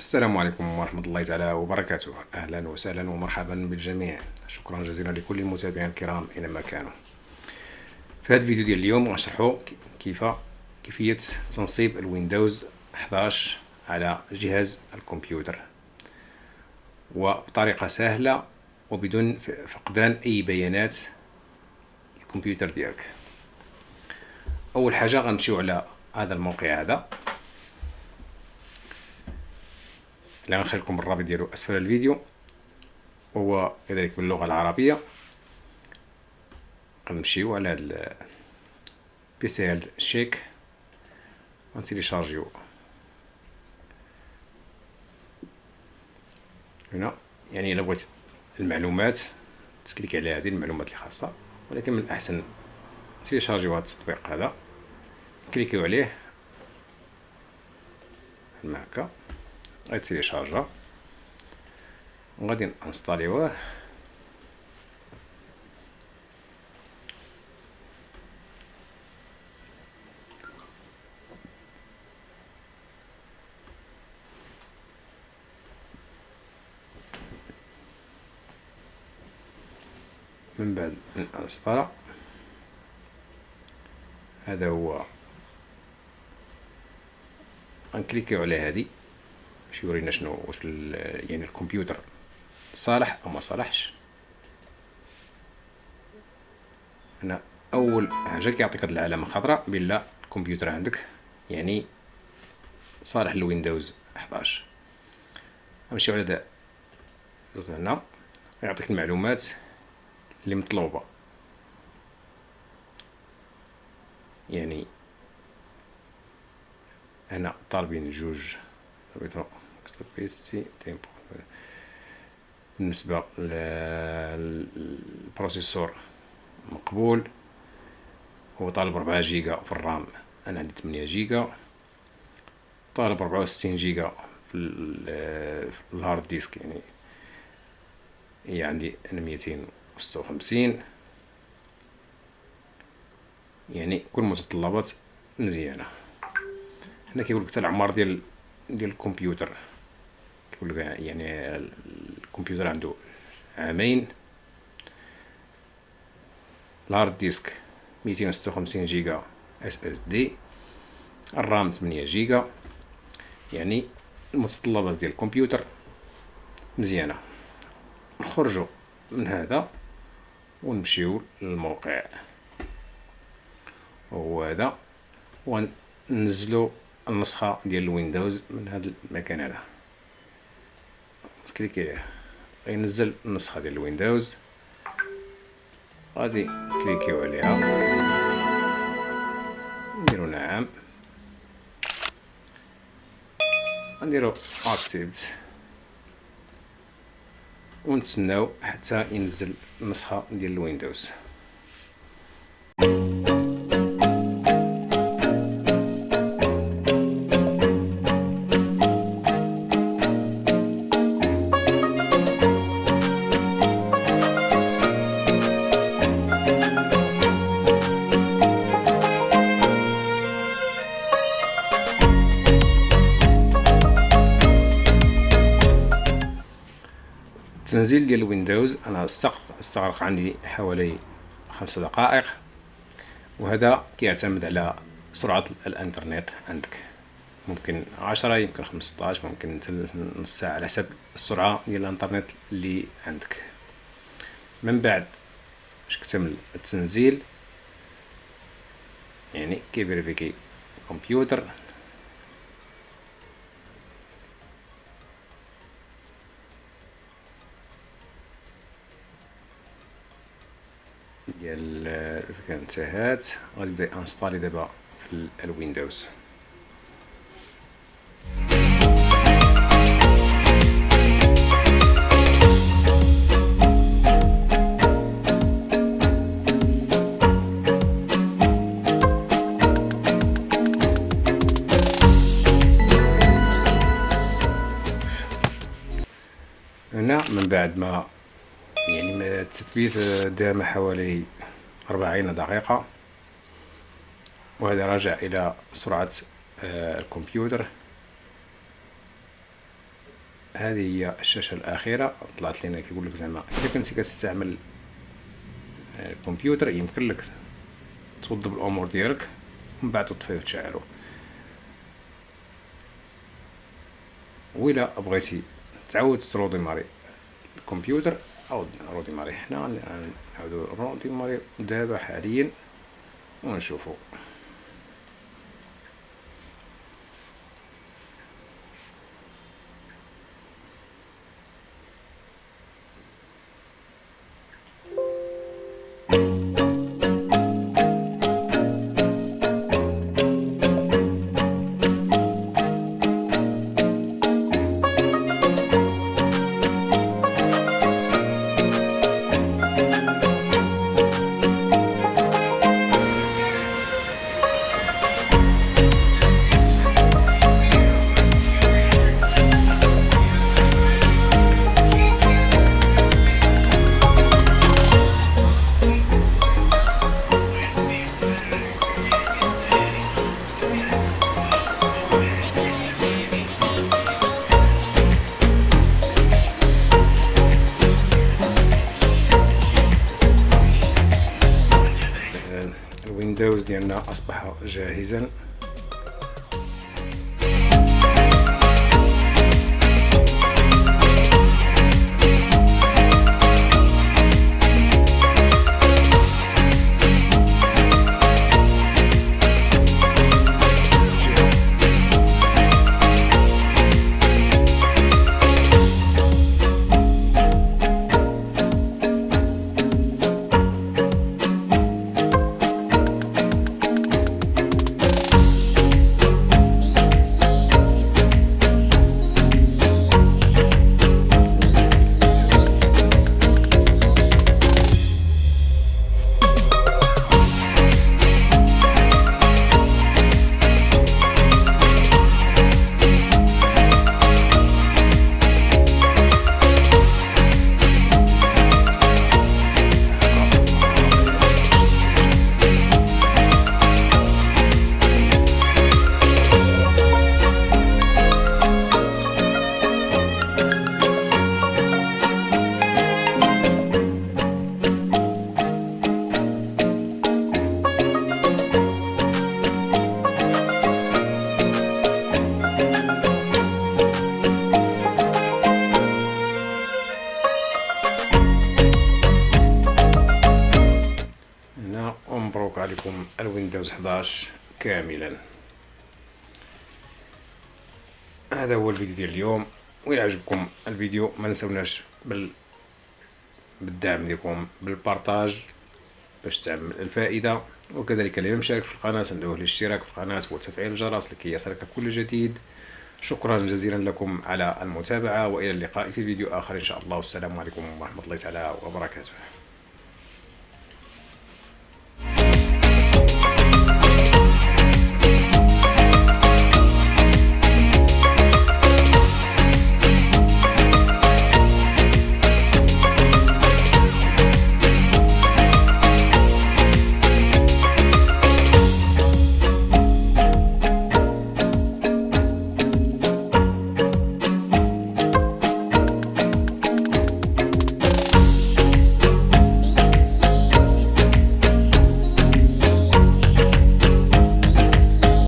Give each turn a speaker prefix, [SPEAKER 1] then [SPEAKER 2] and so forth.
[SPEAKER 1] السلام عليكم ورحمة الله تعالى وبركاته. أهلا وسهلا ومرحبا بالجميع. شكرا جزيلا لكل المتابعين الكرام أينما كانوا. في هذا الفيديو ديال اليوم غنشرحوا كيفية تنصيب الويندوز 11 على جهاز الكمبيوتر وبطريقة سهلة وبدون فقدان أي بيانات الكمبيوتر ديالك. أول حاجة غنمشيو على هذا الموقع هذا اللي غنخلي لكم الرابط ديالو اسفل الفيديو، وهو كذلك باللغه العربيه. غنمشيو على هاد البيسي هاد الشيك غنتيليشارجيو هنا. يعني الا بغيت المعلومات تكليك على هذه المعلومات اللي خاصه، ولكن من الاحسن تيليشارجيو هذا التطبيق هذا، كليكيو عليه بحال هكا غيتيليشارجا وغادي نانستاليوه. من بعد الانستالا هذا هو غنكليكيو على هذه باش يورينا شنو واش يعني الكمبيوتر صالح او ما صالحش. هنا اول حاجه كيعطيك هاد العلامه خضراء بلا الكمبيوتر عندك يعني صالح للويندوز 11. غنمشيو على هذا هنا يعطيك المعلومات اللي مطلوبه، يعني هنا طالبين جوج بيسي تيمبو. بالنسبة للبروسيسور مقبول، هو طالب 4 جيجا في الرام، أنا عندي 8 جيجا. طالب 64 جيجا في الهارد ديسك، يعني هي عندي أنا 256. يعني كل متطلبات مزيانة. هنا كيقولك حتى العمر ديال الكمبيوتر، كيقولك يعني الكمبيوتر عنده عامين. الهارد ديسك 256 جيجا اس اس دي، الرام 8 جيجا. يعني المتطلبات ديال الكمبيوتر مزيانه. نخرجوا من هذا ونمشيو للموقع، وهو هذا، وننزلوا النسخة ديال الويندوز من هذا المكان هذا. كليكي غينزل النسخة ديال الويندوز، غادي كليكيو عليها نديرو نعم، نديرو اكسبت ونتسناو حتى ينزل النسخة ديال الويندوز. التنزيل ديال الويندوز انا استغرق عندي حوالي 5 دقائق، وهذا كيعتمد على سرعة الانترنت عندك. ممكن 10، يمكن 15، ممكن نص ساعة، على حسب السرعة ديال الانترنت اللي عندك. من بعد باش كتمل التنزيل يعني كيفيريفيكي الكمبيوتر ديال الفكرة انتهت. غادي نبدا انستالي دابا في الويندوز. هنا من بعد ما يعني التثبيت دام حوالي 40 دقيقة، وهذا راجع إلى سرعة الكمبيوتر. هذه هي الشاشة الأخيرة. طلعت لنا كيقول لك زعما إذا كنتي كتستعمل الكمبيوتر يمكن لك توضب الأمور ديالك ومن بعد تطفيه وتشعلو. وإلا بغيتي تعاود تروديماري الكمبيوتر أو روديماري، حنا نعاودو روديماري دابا حاليا ونشوفو. الويندوز ديالنا أصبح جاهزا. مبروك عليكم الويندوز 11 كاملا. هذا هو الفيديو ديال اليوم، وإلا عجبكم الفيديو ما نساوناش بالدعم ديالكم بالبارطاج باش تعم الفائدة، وكذلك اللي مشارك في القناة ندعوه للاشتراك في القناة وتفعيل الجرس لكي يصلك كل جديد. شكرا جزيلا لكم على المتابعة، وإلى اللقاء في فيديو آخر إن شاء الله، والسلام عليكم ورحمة الله تعالى وبركاته.